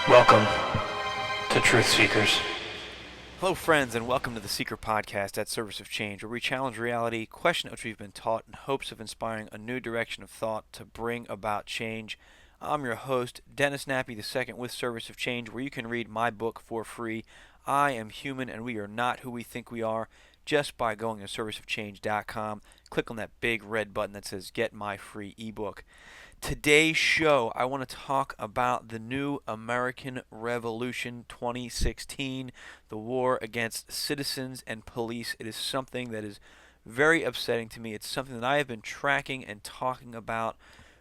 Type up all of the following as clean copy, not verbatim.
Welcome to Truth Seekers. Hello, friends, and welcome to the Seiker podcast at Service of Change, where we challenge reality, question what we've been taught, in hopes of inspiring a new direction of thought to bring about change. I'm your host, Dennis Nappy II with Service of Change, where you can read my book for free. I am human, and we are not who we think we are, just by going to serviceofchange.com. Click on that big red button that says Get My Free ebook. Today's show, I want to talk about the new American Revolution 2016, the war against citizens and police. It is something that is very upsetting to me. It's something that I have been tracking and talking about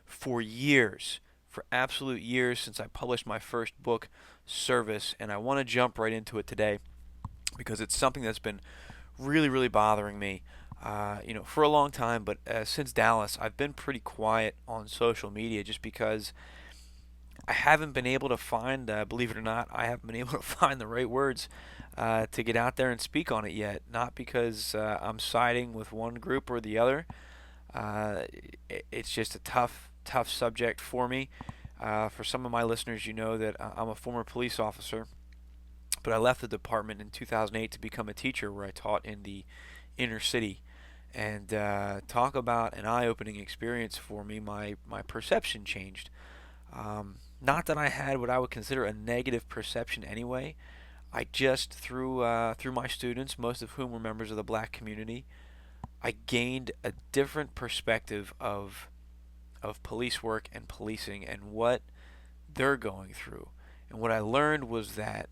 for years, for absolute years, since I published my first book, Service, and I want to jump right into it today because it's something that's been really bothering me. For a long time, but since Dallas, I've been pretty quiet on social media just because I haven't been able to find, believe it or not, I haven't been able to find the right words to get out there and speak on it yet. Not because I'm siding with one group or the other. It's just a tough subject for me. For some of my listeners, you know that I'm a former police officer, but I left the department in 2008 to become a teacher where I taught in the inner city. And talk about an eye-opening experience for me. My perception changed. Not that I had what I would consider a negative perception anyway. I just, through my students, most of whom were members of the black community, I gained a different perspective of police work and policing and what they're going through. And what I learned was that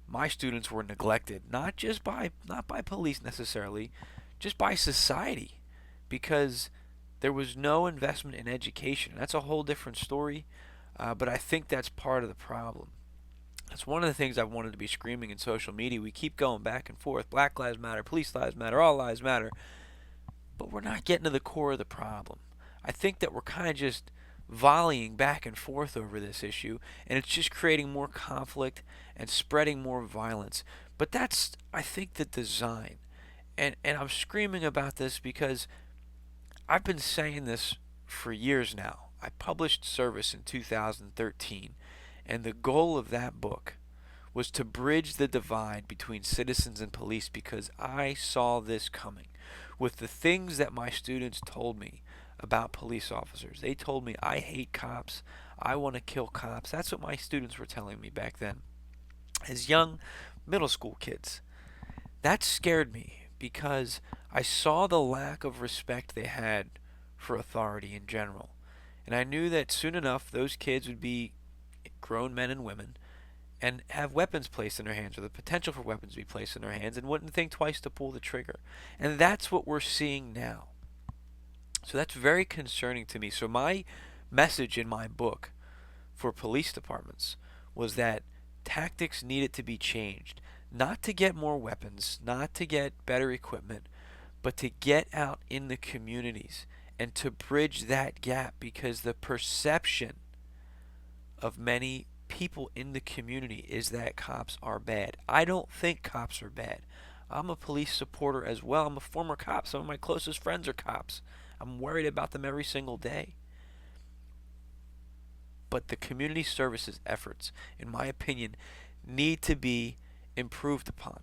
my students were neglected, not by police necessarily, just by society, because there was no investment in education. That's a whole different story, but I think that's part of the problem. That's one of the things I've wanted to be screaming in social media. We keep going back and forth. Black lives matter, police lives matter, all lives matter, but we're not getting to the core of the problem. I think that we're kind of just volleying back and forth over this issue, and it's just creating more conflict and spreading more violence. But that's, I think, the design. And I'm screaming about this because I've been saying this for years now. I published Service in 2013, and the goal of that book was to bridge the divide between citizens and police because I saw this coming. With the things that my students told me about police officers, they told me, I hate cops, I want to kill cops. That's what my students were telling me back then, as young middle school kids. That scared me, because I saw the lack of respect they had for authority in general. And I knew that soon enough those kids would be grown men and women and have weapons placed in their hands, or the potential for weapons to be placed in their hands, and wouldn't think twice to pull the trigger. And that's what we're seeing now. So that's very concerning to me. So my message in my book for police departments was that tactics needed to be changed. Not to get more weapons, not to get better equipment, but to get out in the communities and to bridge that gap, because the perception of many people in the community is that cops are bad. I don't think cops are bad. I'm a police supporter as well. I'm a former cop. Some of my closest friends are cops. I'm worried about them every single day. But the community services efforts, in my opinion, need to be improved upon.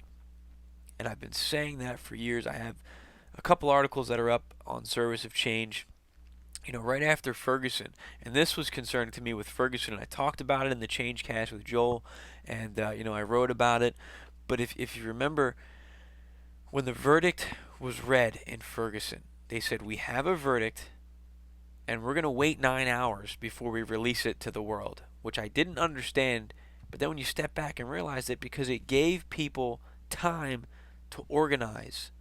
And I've been saying that for years. I have a couple articles that are up on Service of Change right after Ferguson, and this was concerning to me with Ferguson, and I talked about it in the Change Cast with Joel, and I wrote about it. But if you remember, when the verdict was read in Ferguson, they said we have a verdict, and we're gonna wait 9 hours before we release it to the world, which I didn't understand. But then when you step back and realize it, because it gave people time to organize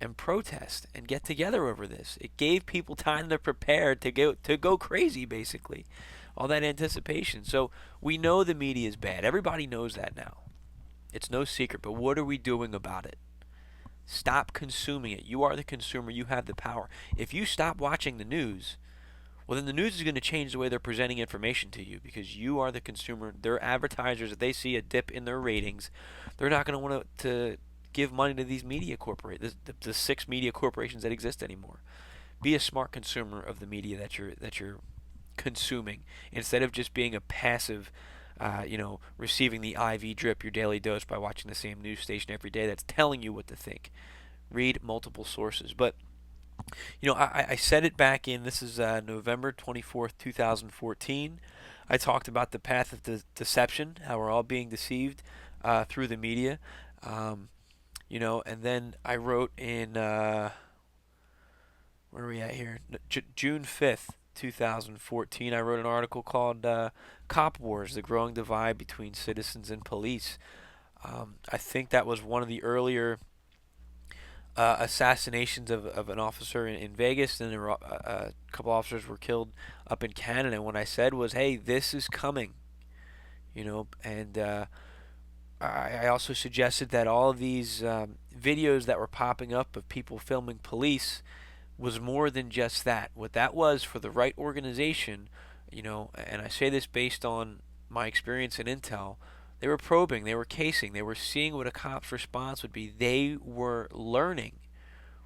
and protest and get together over this. It gave people time to prepare to go crazy, basically. All that anticipation. So we know the media is bad. Everybody knows that now. It's no secret. But what are we doing about it? Stop consuming it. You are the consumer. You have the power. If you stop watching the news, well, then the news is going to change the way they're presenting information to you because you are the consumer. Their advertisers, if they see a dip in their ratings, they're not going to want to give money to these media corporations, the six media corporations that exist anymore. Be a smart consumer of the media that you're consuming instead of just being a passive, receiving the IV drip, your daily dose by watching the same news station every day that's telling you what to think. Read multiple sources. But I said it back in, this is November 24th, 2014. I talked about the path of deception, how we're all being deceived through the media. And then I wrote in, where are we at here? June 5th, 2014, I wrote an article called Cop Wars, the Growing Divide Between Citizens and Police. I think that was one of the earlier assassinations of an officer in Vegas, and there were, a couple officers were killed up in Canada. And what I said was, hey, this is coming, and I also suggested that all of these videos that were popping up of people filming police was more than just that. What that was for the right organization, and I say this based on my experience in intel, they were probing, they were casing, they were seeing what a cop's response would be. They were learning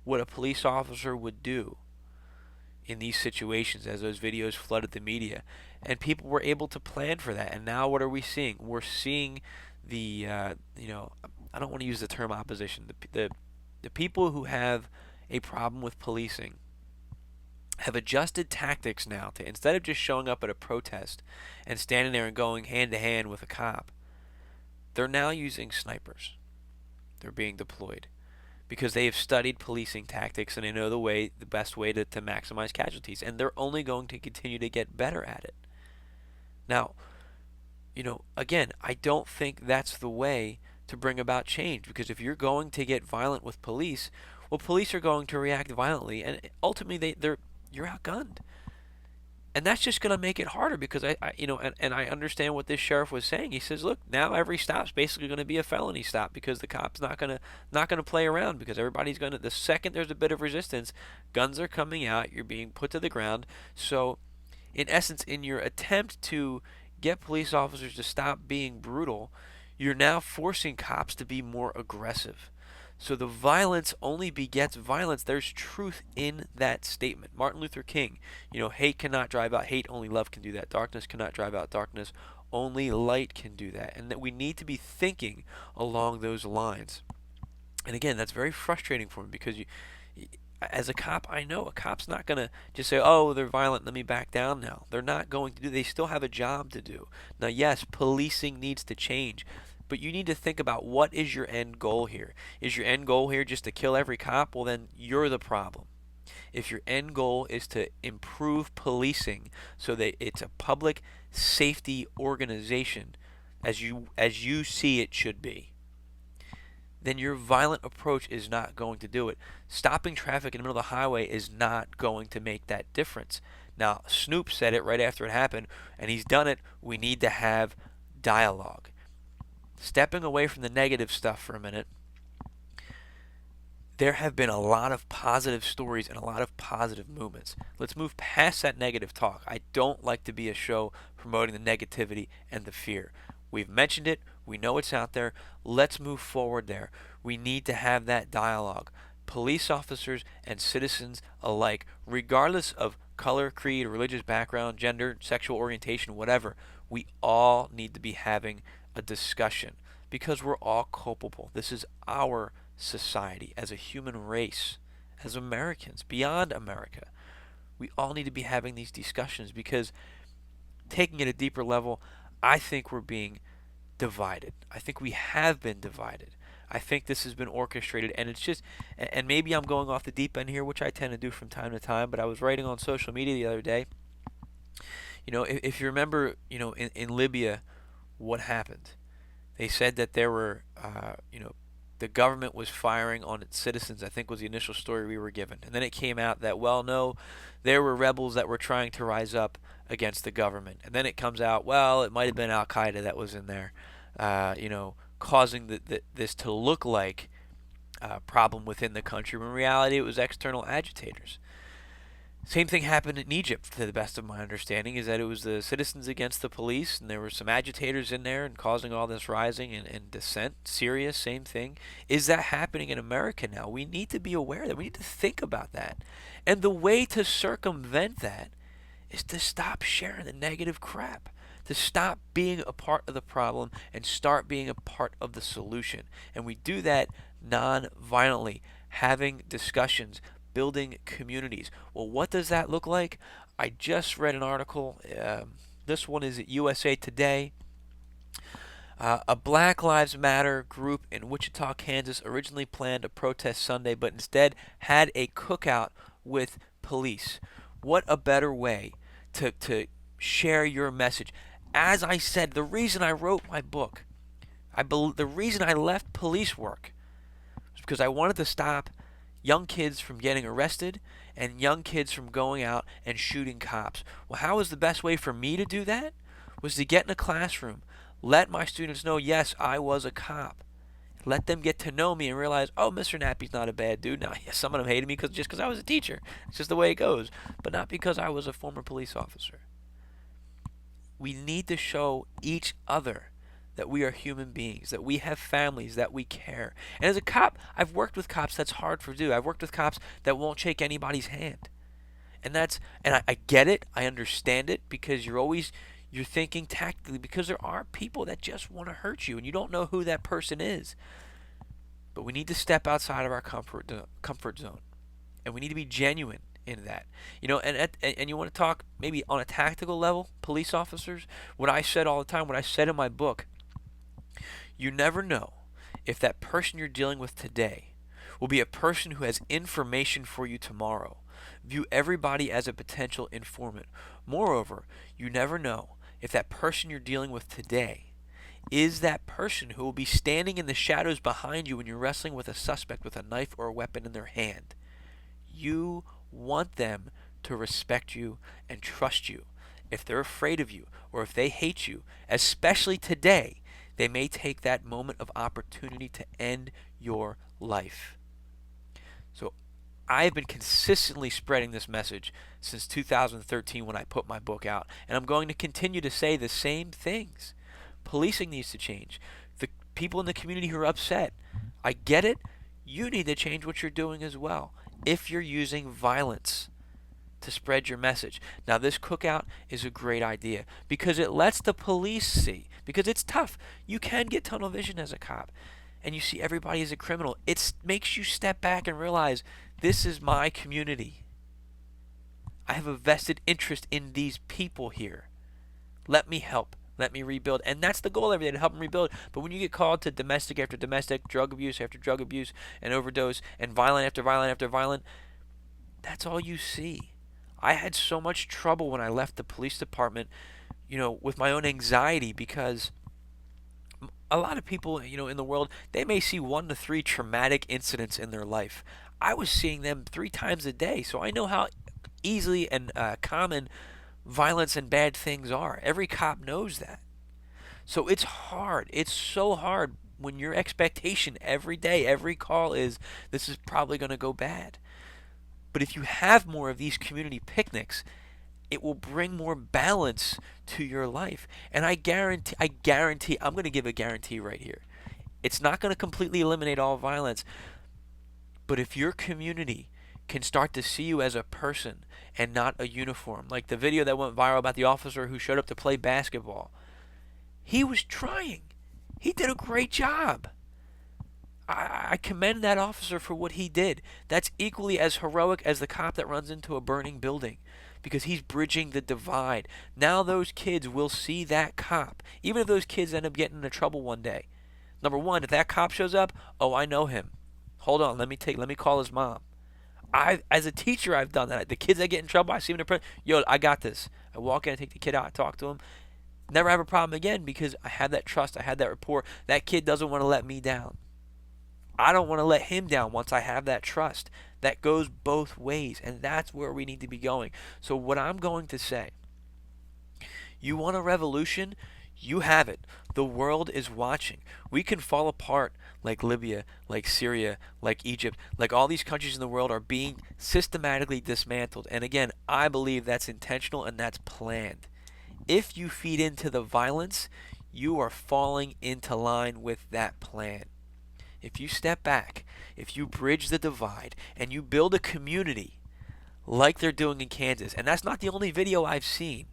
what a police officer would do in these situations as those videos flooded the media. And people were able to plan for that. And now what are we seeing? We're seeing the, I don't want to use the term opposition. The people who have a problem with policing have adjusted tactics now to, instead of just showing up at a protest and standing there and going hand to hand with a cop, they're now using snipers. They're being deployed because they have studied policing tactics and they know the best way to maximize casualties, and they're only going to continue to get better at it. Now, again, I don't think that's the way to bring about change, because if you're going to get violent with police, well, police are going to react violently, and ultimately you're outgunned. And that's just going to make it harder because and I understand what this sheriff was saying. He says, look, now every stop's basically going to be a felony stop because the cop's not going to play around, because everybody's going to, the second there's a bit of resistance, guns are coming out, you're being put to the ground. So in essence, in your attempt to get police officers to stop being brutal, you're now forcing cops to be more aggressive. So the violence only begets violence. There's truth in that statement. Martin Luther King, hate cannot drive out hate, only love can do that. Darkness cannot drive out darkness, only light can do that. And that we need to be thinking along those lines. And again, that's very frustrating for me because as a cop, I know a cop's not going to just say, oh, they're violent, let me back down now. They're not going to do, they still have a job to do. Now, yes, policing needs to change, but you need to think about, what is your end goal here? Is your end goal here just to kill every cop? Well, then you're the problem. If your end goal is to improve policing so that it's a public safety organization as you see it should be, then your violent approach is not going to do it. Stopping traffic in the middle of the highway is not going to make that difference. Now, Snoop said it right after it happened, and he's done it. We need to have dialogue. Stepping away from the negative stuff for a minute, there have been a lot of positive stories and a lot of positive movements. Let's move past that negative talk. I don't like to be a show promoting the negativity and the fear. We've mentioned it. We know it's out there. Let's move forward there. We need to have that dialogue. Police officers and citizens alike, regardless of color, creed, religious background, gender, sexual orientation, whatever, we all need to be having a discussion because we're all culpable. This is our society as a human race, as Americans, beyond America. We all need to be having these discussions because taking it a deeper level, I think we're being divided. I think we have been divided. I think this has been orchestrated, and it's just, and maybe I'm going off the deep end here, which I tend to do from time to time, but I was writing on social media the other day. If you remember, in Libya, what happened? They said that there were, the government was firing on its citizens, I think was the initial story we were given. And then it came out that, well, no, there were rebels that were trying to rise up against the government. And then it comes out, well, it might have been Al Qaeda that was in there, causing this to look like a problem within the country, when in reality it was external agitators. Same thing happened in Egypt, to the best of my understanding, is that it was the citizens against the police, and there were some agitators in there and causing all this rising and dissent. Syria, same thing. Is that happening in America now? We need to be aware of that. We need to think about that. And the way to circumvent that is to stop sharing the negative crap, to stop being a part of the problem and start being a part of the solution. And we do that non-violently, having discussions, building communities. Well, what does that look like? I just read an article. This one is at USA Today. A Black Lives Matter group in Wichita, Kansas originally planned a protest Sunday, but instead had a cookout with police. What a better way to share your message. As I said, the reason I wrote my book, the reason I left police work was because I wanted to stop young kids from getting arrested and young kids from going out and shooting cops. Well, how was the best way for me to do that? Was to get in a classroom, let my students know, yes, I was a cop. Let them get to know me and realize, oh, Mr. Nappy's not a bad dude. Now, yes, some of them hated me just because I was a teacher. It's just the way it goes. But not because I was a former police officer. We need to show each other that we are human beings, that we have families, that we care. And as a cop, I've worked with cops that's hard to do. I've worked with cops that won't shake anybody's hand. And I get it, I understand it, because you're thinking tactically, because there are people that just want to hurt you and you don't know who that person is. But we need to step outside of our comfort zone. And we need to be genuine in that. And you want to talk maybe on a tactical level, police officers, what I said all the time, what I said in my book, you never know if that person you're dealing with today will be a person who has information for you tomorrow. View everybody as a potential informant. Moreover, you never know if that person you're dealing with today is that person who will be standing in the shadows behind you when you're wrestling with a suspect with a knife or a weapon in their hand. You want them to respect you and trust you. If they're afraid of you or if they hate you, especially today, they may take that moment of opportunity to end your life. So I've been consistently spreading this message since 2013 when I put my book out, and I'm going to continue to say the same things. Policing needs to change. The people in the community who are upset, I get it. You need to change what you're doing as well. If you're using violence to spread your message. Now, this cookout is a great idea because it lets the police see. Because it's tough. You can get tunnel vision as a cop, and you see everybody as a criminal. It makes you step back and realize, this is my community. I have a vested interest in these people here. Let me help. Let me rebuild. And that's the goal every day, to help them rebuild. But when you get called to domestic after domestic, drug abuse after drug abuse, and overdose, and violent after violent after violent, that's all you see. I had so much trouble when I left the police department, with my own anxiety, because a lot of people, in the world, they may see 1 to 3 traumatic incidents in their life. I was seeing them 3 times a day, so I know how easily and common violence and bad things are. Every cop knows that. So it's hard. It's so hard when your expectation every day, every call is, this is probably going to go bad. But if you have more of these community picnics, it will bring more balance to your life. And I guarantee, I'm going to give a guarantee right here. It's not going to completely eliminate all violence. But if your community can start to see you as a person and not a uniform, like the video that went viral about the officer who showed up to play basketball, he was trying. He did a great job. I commend that officer for what he did. That's equally as heroic as the cop that runs into a burning building because he's bridging the divide. Now those kids will see that cop, even if those kids end up getting into trouble one day. Number one, if that cop shows up, oh, I know him. Hold on, let me call his mom. As a teacher, I've done that. The kids that get in trouble, I see them in the yo, I got this. I walk in, I take the kid out, I talk to him. Never have a problem again because I had that trust, I had that rapport. That kid doesn't want to let me down. I don't want to let him down once I have that trust. That goes both ways, and that's where we need to be going. So what I'm going to say, you want a revolution? You have it. The world is watching. We can fall apart like Libya, like Syria, like Egypt, like all these countries in the world are being systematically dismantled. And again, I believe that's intentional and that's planned. If you feed into the violence, you are falling into line with that plan. If you step back, if you bridge the divide, and you build a community like they're doing in Kansas, and that's not the only video I've seen,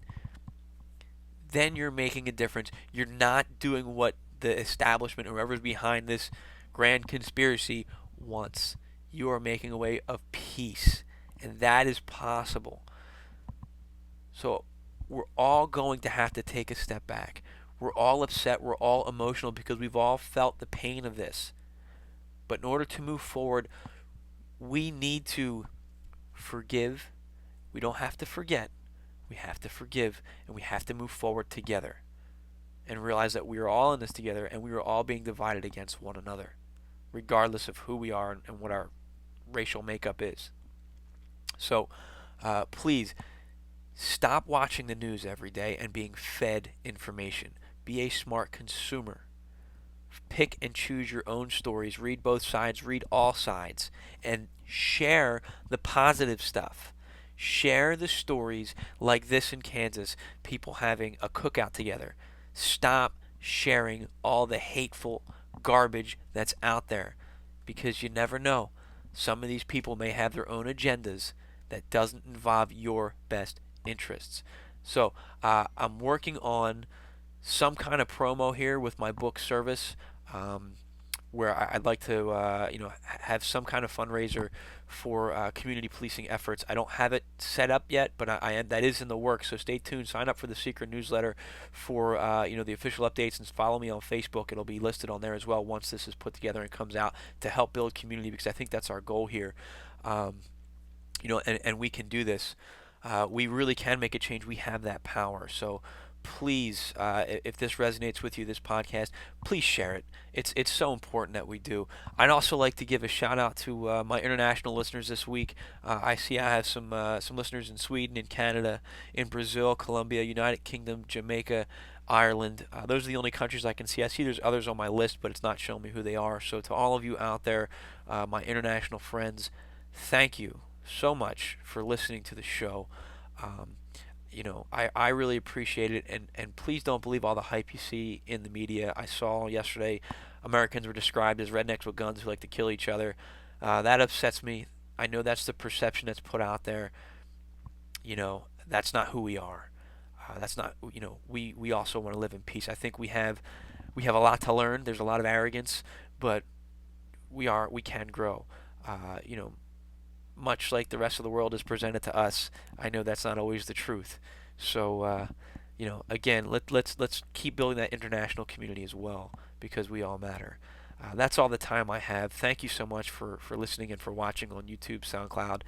then you're making a difference. You're not doing what the establishment, whoever's behind this grand conspiracy, wants. You are making a way of peace, and that is possible. So we're all going to have to take a step back. We're all upset. We're all emotional because we've all felt the pain of this. But in order to move forward, we need to forgive. We don't have to forget. We have to forgive, and we have to move forward together and realize that we are all in this together, and we are all being divided against one another, regardless of who we are and what our racial makeup is. So please stop watching the news every day and being fed information. Be a smart consumer. Pick and choose your own stories. Read both sides. Read all sides. And share the positive stuff. Share the stories like this in Kansas. People having a cookout together. Stop sharing all the hateful garbage that's out there. Because you never know. Some of these people may have their own agendas that doesn't involve your best interests. So I'm working on some kind of promo here with my book service, where I'd like to have some kind of fundraiser for community policing efforts. I don't have it set up yet, but that is in the works. So stay tuned. Sign up for the Seiker newsletter for the official updates, and follow me on Facebook. It'll be listed on there as well once this is put together and comes out, to help build community, because I think that's our goal here. And we can do this. We really can make a change. We have that power. So please, if this resonates with you, this podcast, please share it. It's so important that we do. I'd also like to give a shout out to my international listeners this week. I see I have some listeners in Sweden, in Canada, in Brazil, Colombia, United Kingdom, Jamaica, Ireland. Those are the only countries I can see. I see there's others on my list, but it's not showing me who they are. So to all of you out there, my international friends, thank you so much for listening to the show. I really appreciate it, and please don't believe all the hype you see in the media. I saw yesterday Americans were described as rednecks with guns who like to kill each other. That upsets me. I know that's the perception that's put out there. That's not who we are. That's not, we also want to live in peace. I think we have a lot to learn. There's a lot of arrogance, but we can grow. Much like the rest of the world is presented to us, I know that's not always the truth. So, again, let's keep building that international community as well, because we all matter. That's all the time I have. Thank you so much for listening and for watching on YouTube, SoundCloud,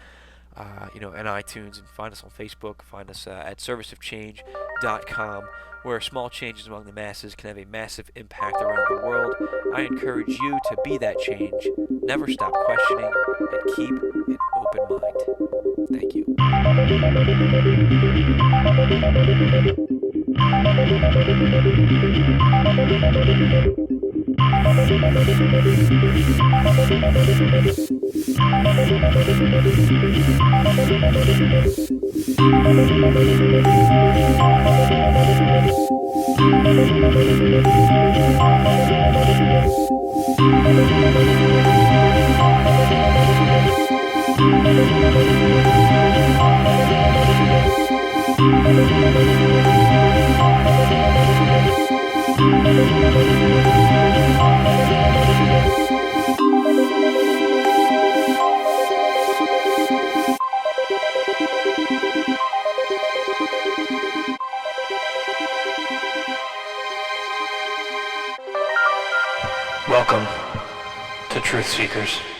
and iTunes, and find us on Facebook. Find us at serviceofchange.com, where small changes among the masses can have a massive impact around the world. I encourage you to be that change. Never stop questioning, and keep an open mind. Thank you. Welcome to Truth Seekers.